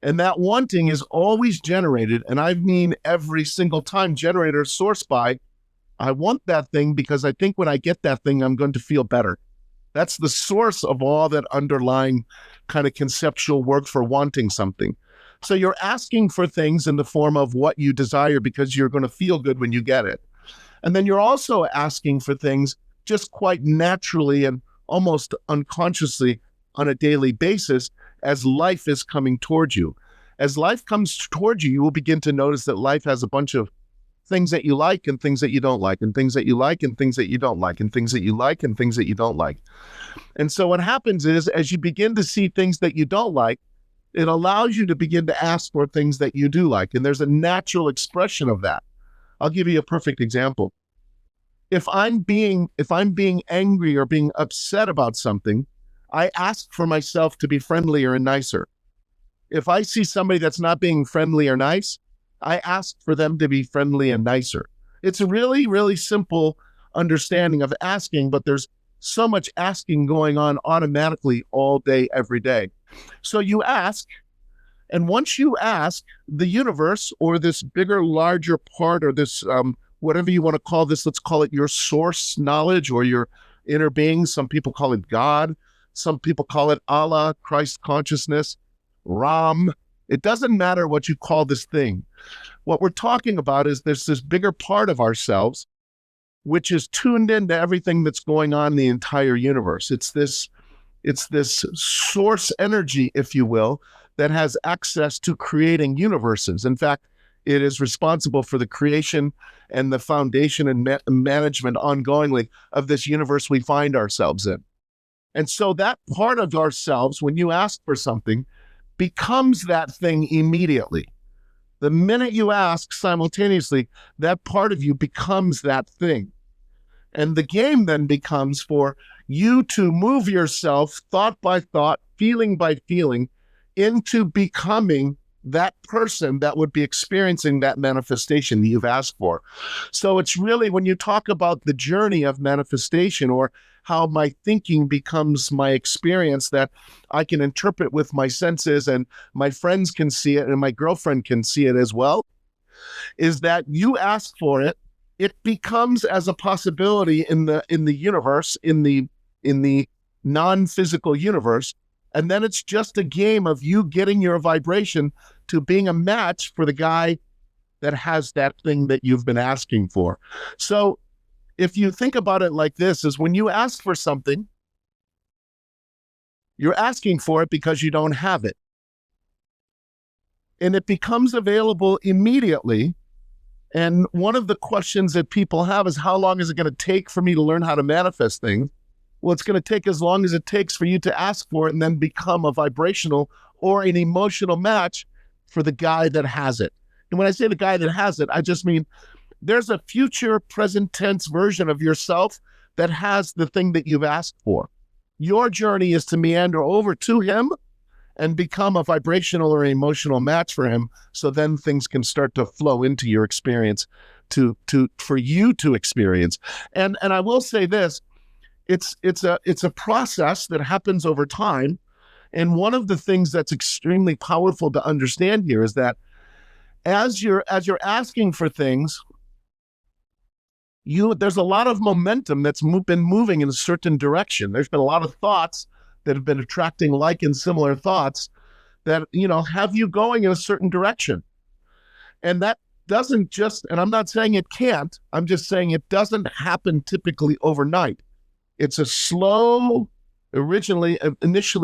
And that wanting is always generated, and I mean every single time generated or sourced by, I want that thing because I think when I get that thing, I'm going to feel better. That's the source of all that underlying kind of conceptual work for wanting something. So you're asking for things in the form of what you desire because you're going to feel good when you get it. And then you're also asking for things just quite naturally and almost unconsciously on a daily basis as life is coming towards you. As life comes towards you, you will begin to notice that life has a bunch of things that you like and things that you don't like, and things that you like and things that you don't like, and things that you like and things that you don't like. And so what happens is, as you begin to see things that you don't like, it allows you to begin to ask for things that you do like. And there's a natural expression of that. I'll give you a perfect example. If I'm being angry or being upset about something, I ask for myself to be friendlier and nicer. If I see somebody that's not being friendly or nice, I ask for them to be friendly and nicer. It's a really, really simple understanding of asking, but there's so much asking going on automatically all day, every day. So you ask, and once you ask, the universe or this bigger, larger part or this, whatever you want to call this, let's call it your source knowledge or your inner being. Some people call it God. Some people call it Allah, Christ consciousness, Ram. It doesn't matter what you call this thing. What we're talking about is there's this bigger part of ourselves, which is tuned into everything that's going on in the entire universe. It's this source energy, if you will, that has access to creating universes. In fact, it is responsible for the creation and the foundation and management ongoingly of this universe we find ourselves in. And so that part of ourselves, when you ask for something, becomes that thing immediately. The minute you ask simultaneously, that part of you becomes that thing. And the game then becomes for you to move yourself thought by thought, feeling by feeling, into becoming that person that would be experiencing that manifestation that you've asked for. So it's really, when you talk about the journey of manifestation or how my thinking becomes my experience that I can interpret with my senses and my friends can see it and my girlfriend can see it as well, is that you ask for it, it becomes as a possibility in the universe, in the non-physical universe, and then it's just a game of you getting your vibration to being a match for the guy that has that thing that you've been asking for. So if you think about it like this, is when you ask for something, you're asking for it because you don't have it. And it becomes available immediately. And one of the questions that people have is, how long is it going to take for me to learn how to manifest things? Well, it's going to take as long as it takes for you to ask for it and then become a vibrational or an emotional match for the guy that has it. And when I say the guy that has it, I just mean there's a future present tense version of yourself that has the thing that you've asked for. Your journey is to meander over to him and become a vibrational or emotional match for him. So then things can start to flow into your experience for you to experience. And I will say this, it's a process that happens over time. And one of the things that's extremely powerful to understand here is that as you're asking for things, there's a lot of momentum that's been moving in a certain direction. There's been a lot of thoughts that have been attracting like and similar thoughts that, have you going in a certain direction. And that doesn't just, and I'm not saying it can't, I'm just saying it doesn't happen typically overnight. It's a slow, initially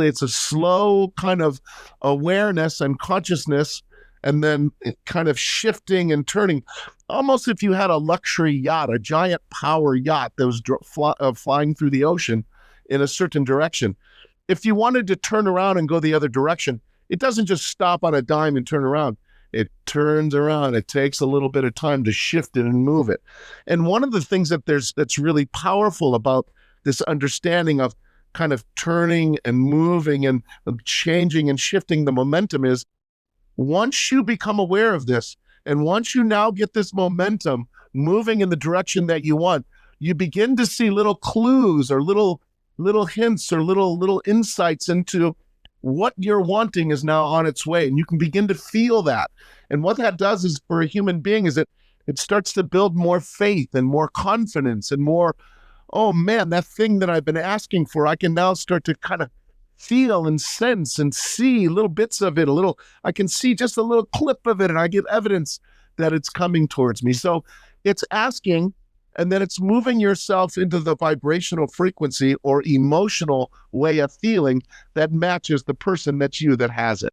it's a slow kind of awareness and consciousness, and then it kind of shifting and turning, almost if you had a luxury yacht, a giant power yacht that was flying through the ocean in a certain direction. If you wanted to turn around and go the other direction, it doesn't just stop on a dime and turn around. It turns around. It takes a little bit of time to shift it and move it. And one of the things that's really powerful about this understanding of kind of turning and moving and changing and shifting the momentum is, once you become aware of this, and once you now get this momentum moving in the direction that you want, you begin to see little clues or little hints or little insights into what you're wanting is now on its way, and you can begin to feel that. And what that does is for a human being is it starts to build more faith and more confidence and more, oh man, that thing that I've been asking for, I can now start to kind of feel and sense and see little bits of it, I can see just a little clip of it, and I get evidence that it's coming towards me. So it's asking, and then it's moving yourself into the vibrational frequency or emotional way of feeling that matches the person that has it.